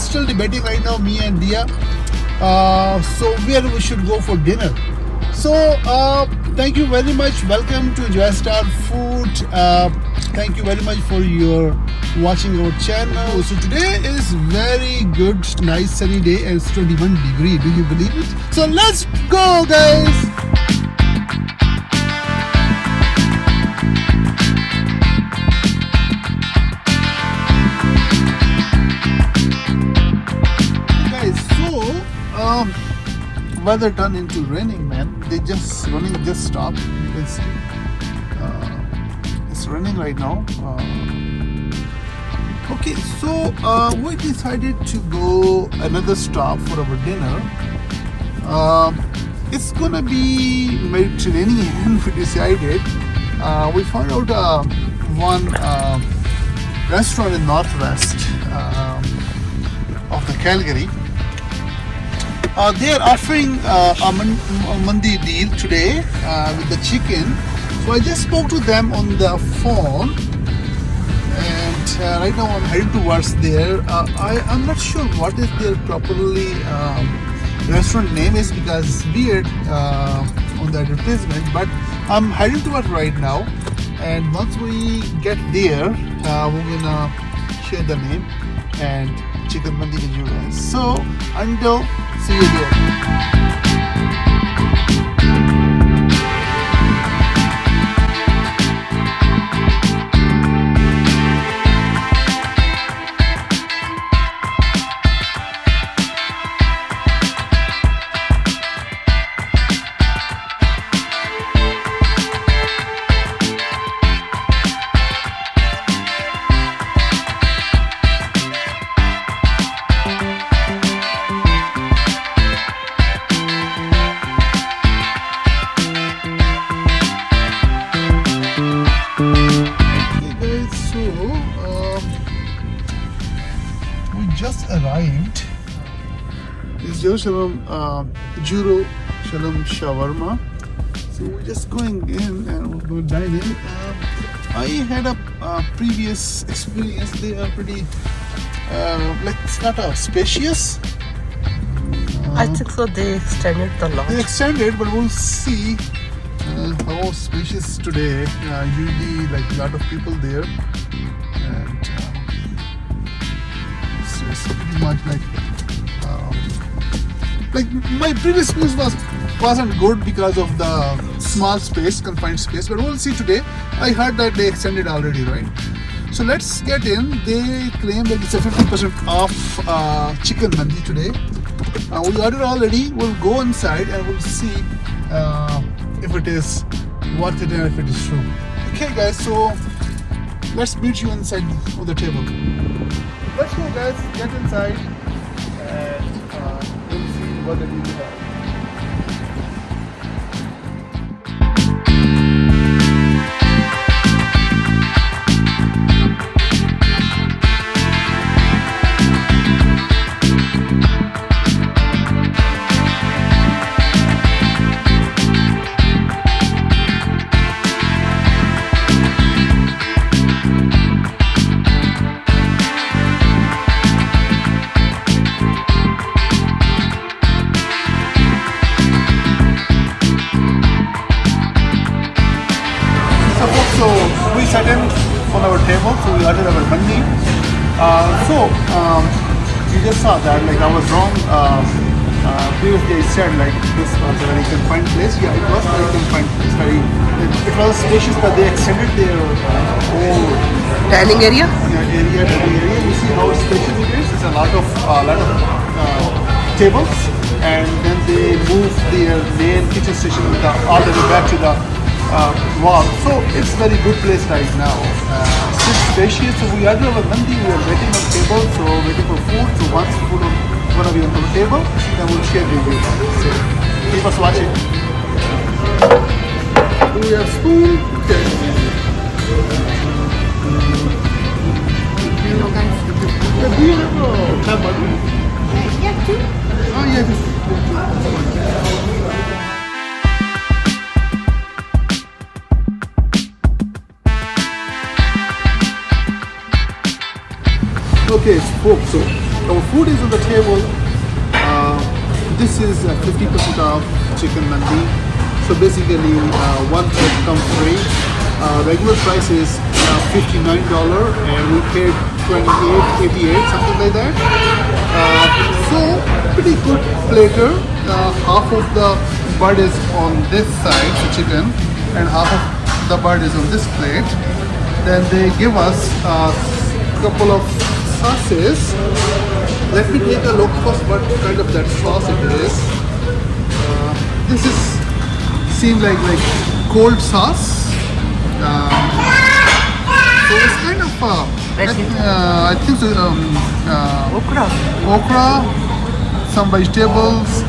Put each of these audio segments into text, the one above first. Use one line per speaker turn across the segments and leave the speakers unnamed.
still debating right now, me and Dia. So where we should go for dinner. So thank you very much. Welcome to Enjoy Star Food. Thank you very much for your watching our channel. So today is very good, nice sunny day and it's 21 degree. Do you believe it? So let's go, guys. Weather turned into raining, man. They just running, just stopped. You can see it's raining right now. Okay, so we decided to go another stop for our dinner. It's gonna be Mediterranean. We decided. We found out one restaurant in northwest of the Calgary. They are offering a mandi deal today with the chicken. So I just spoke to them on the phone, and right now I'm heading towards there. I'm not sure what is their properly restaurant name is because it's weird on the advertisement. But I'm heading towards right now, and once we get there, we're gonna share the name and chicken mandi with you guys. So until see you there. Just arrived. It's Jerusalem Shawerma. So we're just going in and we're going to dine in. I had a previous experience. They are pretty like it's not spacious.
I think so. They extended the lot.
They extended, but we'll see how spacious today. Usually, like a lot of people there. Pretty much like my previous news wasn't good because of the small space, confined space, but we'll see today. I heard that they extended already, right? So let's get in. They claim that it's a 50% off chicken mandi today. We ordered already. We'll go inside and we'll see if it is worth it and if it is true. Okay guys, so let's meet you inside of the table. Let's go guys, get inside and we'll see what the deal is. So we sat in on our table, so we ordered our mandi. You just saw that, like I was wrong. Previously I said like this was a very confined place. Yeah, it was very confined. It was spacious, but they extended their whole
dining area.
Dining area. You see how spacious it is. It's a lot of tables, and then they moved their main kitchen station all the way back to the wall. So it's very good place right now. It's spacious. So we ordered our mandi. We are waiting on table. So waiting for food. So once food gonna be on the table, then we'll share with you. So keep us watching. Do we have spoon? Okay. Do you have butter?
Yeah, two.
Oh yeah, okay, it's pork. So Our food is on the table. This is 50% off chicken mandi. So basically, one plate comes free. Regular price is $59, and we paid $28.88, something like that. So pretty good platter. Half of the bird is on this side, the chicken, and half of the bird is on this plate. Then they give us a couple of sauces. Let me take a look first what kind of that sauce it is. This is seems like cold sauce. So it's kind of I think so, okra, some vegetables.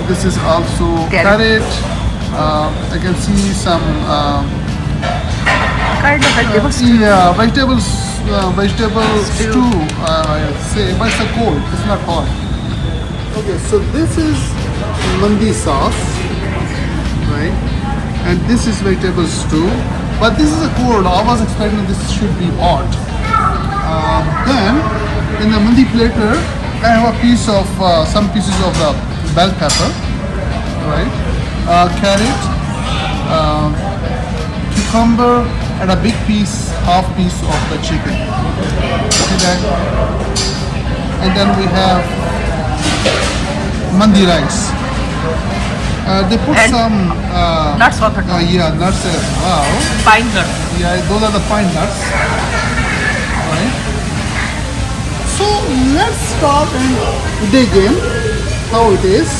This is also carrot. I can see some
Kind of vegetable stew.
yeah, vegetable stew. I say, but it's a cold. It's not hot. Okay, so this is mandi sauce, right? And this is vegetable stew. But this is a cold. I was expecting this should be hot. Then in the mandi platter, I have a piece of some pieces of the bell pepper, right? Carrot, cucumber, and a big piece, half piece of the chicken. See that? And then we have mandi rice. They put
And
some
nuts on the top.
yeah, nuts as well.
Pine nuts.
Yeah, those are the pine nuts. Right. So let's start and dig in how it is.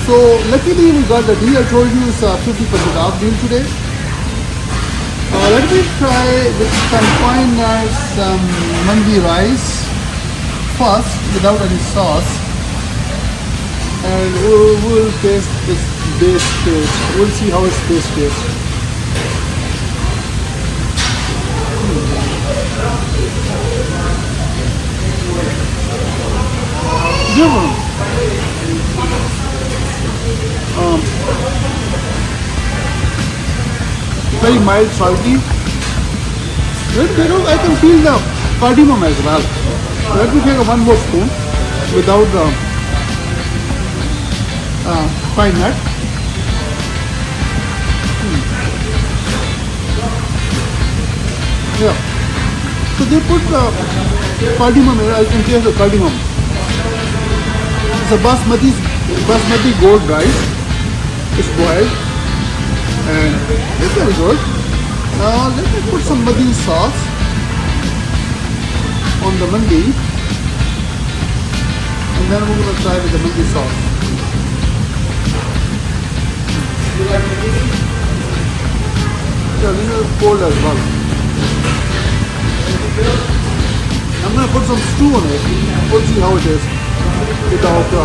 So luckily we got the deal. I told you it's 50% off deal today. Let me try with some pine nuts, some mandi rice first without any sauce, and we'll taste this base taste. We'll see how its base tastes. Different. Very mild, salty. I can feel the cardamom as well. Let me take one more spoon without the pine nut. Yeah. So they put the cardamom here. I can taste the cardamom. It's a basmati gold rice. It's boiled. And it's very good. Now let me put some mandi sauce on the mandi, and then we're going to try with the mandi sauce. Yeah, this is cold as well. I'm going to put some stew on it. We'll see how it is with the okra.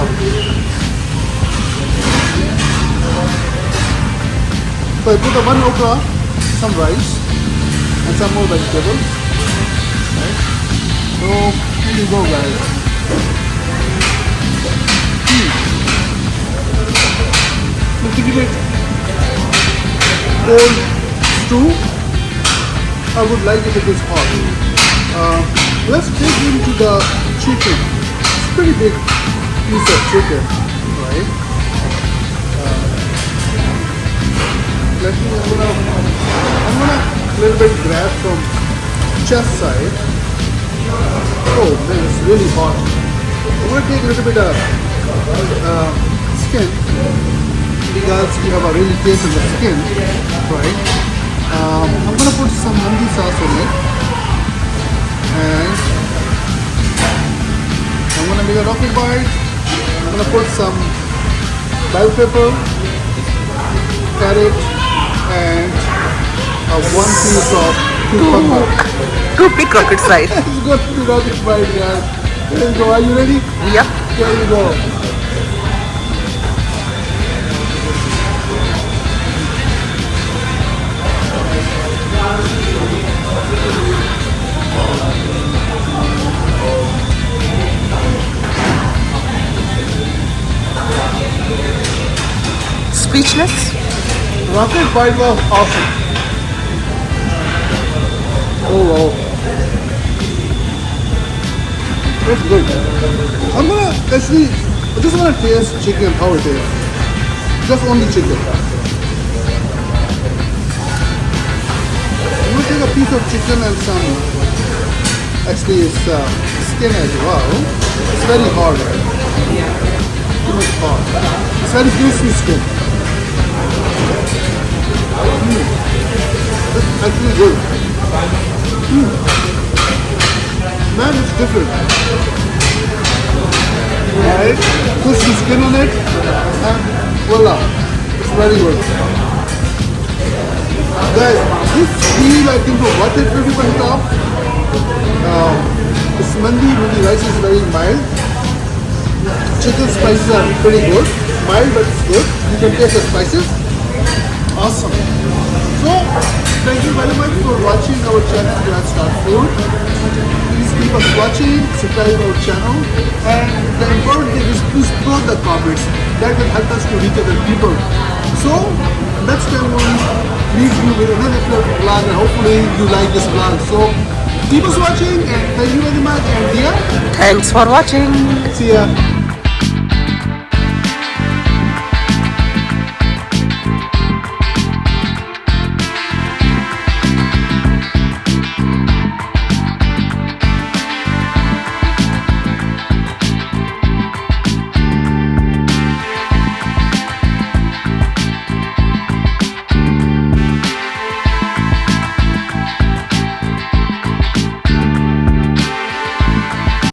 So I put the one okra, some rice, and some more vegetables. Right? So here you go, guys. Little bit cold stew. I would like it if it's hot. Let's dig into the chicken. It's a pretty big piece of chicken, right? I'm gonna little bit grab from chest side. Oh man, it's really hot. I'm gonna take a little bit of skin because we have a really taste in the skin, right? I'm gonna put some mandi sauce on it, and I'm gonna make a rocket bite. I'm gonna put some bell pepper, carrot, and one piece of cucumber.
Two big rocket size.
It's got to be rocket bite, guys. There you go. Are you ready?
Yep.
There you go.
Speechless.
Rocket bite was awesome. Oh wow. It's good. I'm gonna actually, I just wanna taste chicken, how it is. Just only chicken. I'm gonna take a piece of chicken and some, actually it's skin as well. It's very hard, right? Too much hard. It's very juicy skin. It's actually good. Man, it's different. Right? Push the skin on it and voila. It's very good. Guys, this meal I think was worth it 50% off. This mandi rice is very mild. Chicken spices are pretty good. Mild but it's good. You can taste the spices. Awesome. So, thank you very much for watching our channel enjoystarfood. Please keep us watching, subscribe our channel, and the important thing is please throw the comments. That will help us to reach other people. So, next time we'll meet you with another vlog and hopefully you like this vlog. So, keep us watching and thank you very much and yeah.
Thanks for watching.
See ya.